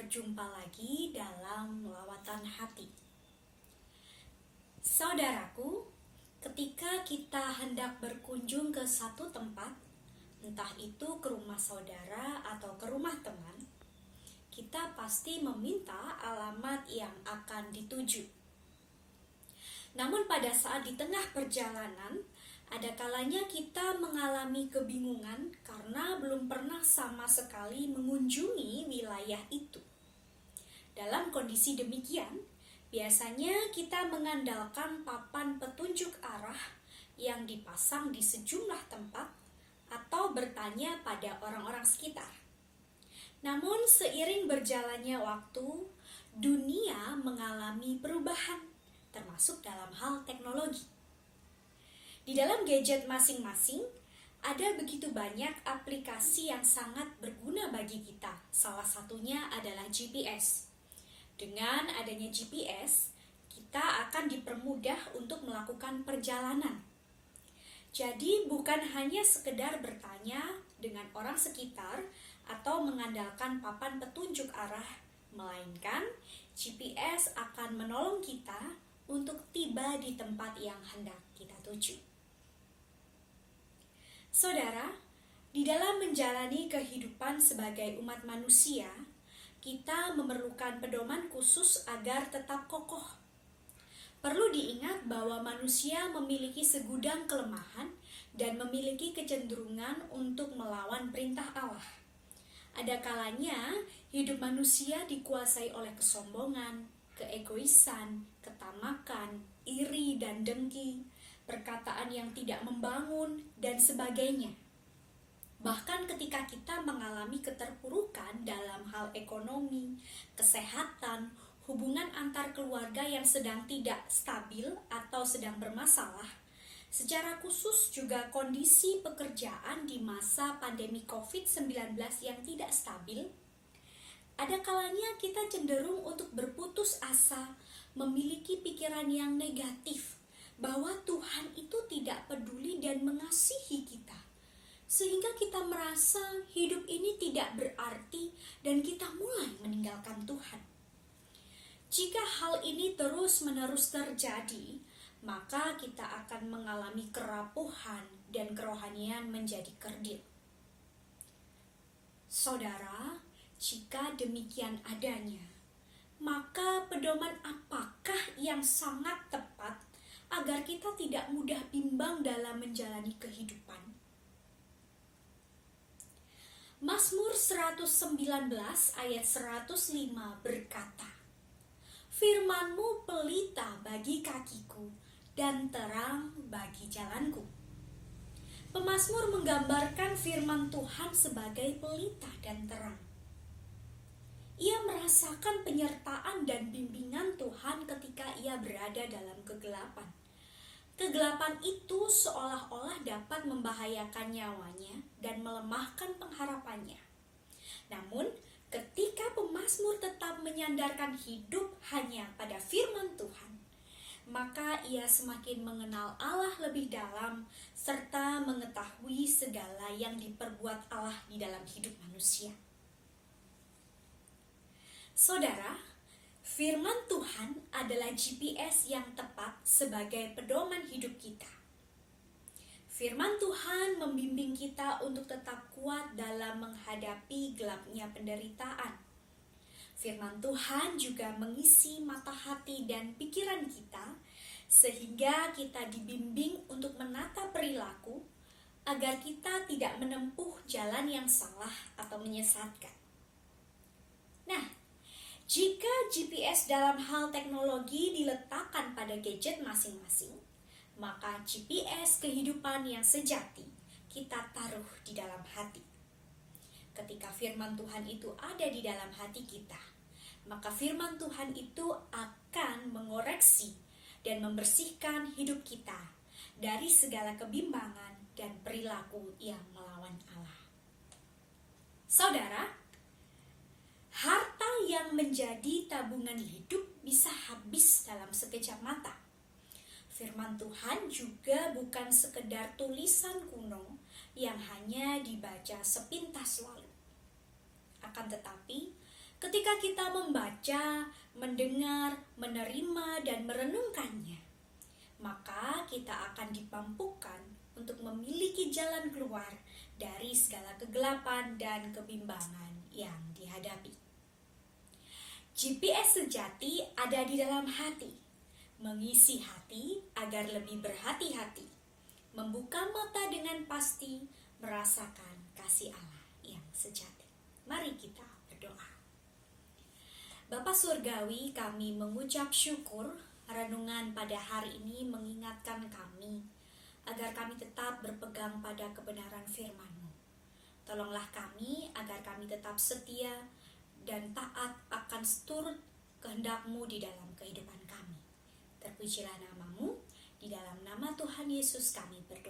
berjumpa lagi dalam lawatan hati. Saudaraku, ketika kita hendak berkunjung ke satu tempat, entah itu ke rumah saudara atau ke rumah teman, kita pasti meminta alamat yang akan dituju. Namun pada saat di tengah perjalanan, ada kalanya kita mengalami kebingungan karena belum pernah sama sekali mengunjungi wilayah itu. Dalam kondisi demikian, biasanya kita mengandalkan papan petunjuk arah yang dipasang di sejumlah tempat atau bertanya pada orang-orang sekitar. Namun seiring berjalannya waktu, dunia mengalami perubahan, termasuk dalam hal teknologi. Di dalam gadget masing-masing, ada begitu banyak aplikasi yang sangat berguna bagi kita. Salah satunya adalah GPS. Dengan adanya GPS, kita akan dipermudah untuk melakukan perjalanan. Jadi bukan hanya sekedar bertanya dengan orang sekitar atau mengandalkan papan petunjuk arah, melainkan GPS akan menolong kita untuk tiba di tempat yang hendak kita tuju. Saudara, di dalam menjalani kehidupan sebagai umat manusia, kita memerlukan pedoman khusus agar tetap kokoh. Perlu diingat bahwa manusia memiliki segudang kelemahan dan memiliki kecenderungan untuk melawan perintah Allah. Ada kalanya hidup manusia dikuasai oleh kesombongan, keegoisan, ketamakan, iri dan dengki, perkataan yang tidak membangun, dan sebagainya. Bahkan ketika kita mengalami keterpurukan dalam hal ekonomi, kesehatan, hubungan antar keluarga yang sedang tidak stabil atau sedang bermasalah, secara khusus juga kondisi pekerjaan di masa pandemi COVID-19 yang tidak stabil, ada kalanya kita cenderung untuk berputus asa, memiliki pikiran yang negatif, bahwa Tuhan itu tidak peduli dan mengasihi kita, sehingga kita merasa hidup ini tidak berarti dan kita mulai meninggalkan Tuhan. Jika hal ini terus-menerus terjadi, maka kita akan mengalami kerapuhan dan kerohanian menjadi kerdil. Saudara, jika demikian adanya, maka pedoman apakah yang sangat tepat agar kita tidak mudah bimbang dalam menjalani kehidupan? Mazmur 119 ayat 105 berkata, "Firman-Mu pelita bagi kakiku dan terang bagi jalanku." Pemazmur menggambarkan firman Tuhan sebagai pelita dan terang. Ia merasakan penyertaan dan bimbingan Tuhan ketika ia berada dalam kegelapan. Kegelapan itu seolah-olah dapat membahayakan nyawanya dan melemahkan pengharapannya. Namun, ketika pemazmur tetap menyandarkan hidup hanya pada firman Tuhan, maka ia semakin mengenal Allah lebih dalam serta mengetahui segala yang diperbuat Allah di dalam hidup manusia. Saudara, firman Tuhan adalah GPS yang tepat sebagai pedoman hidup kita. Firman Tuhan membimbing kita untuk tetap kuat dalam menghadapi gelapnya penderitaan. Firman Tuhan juga mengisi mata hati dan pikiran kita, sehingga kita dibimbing untuk menata perilaku agar kita tidak menempuh jalan yang salah atau menyesatkan. Nah, jika GPS dalam hal teknologi diletakkan pada gadget masing-masing, maka GPS kehidupan yang sejati kita taruh di dalam hati. Ketika firman Tuhan itu ada di dalam hati kita, maka firman Tuhan itu akan mengoreksi dan membersihkan hidup kita dari segala kebimbangan dan perilaku yang melawan Allah. Saudara, harta yang menjadi tabungan hidup bisa habis dalam sekejap mata. Firman Tuhan juga bukan sekedar tulisan kuno yang hanya dibaca sepintas lalu. Akan tetapi, Ketika kita membaca, mendengar, menerima, dan merenungkannya, maka kita akan dimampukan untuk memiliki jalan keluar dari segala kegelapan dan kebimbangan yang dihadapi. GPS sejati ada di dalam hati, mengisi hati agar lebih berhati-hati, membuka mata dengan pasti, merasakan kasih Allah yang sejati. Mari kita berdoa. Bapa Surgawi, kami mengucap syukur renungan pada hari ini mengingatkan kami agar kami tetap berpegang pada kebenaran firman-Mu. Tolonglah kami agar kami tetap setia dan taat akan seturut kehendak-Mu di dalam kehidupan kami. Terpujilah nama-Mu, di dalam nama Tuhan Yesus kami berdoa.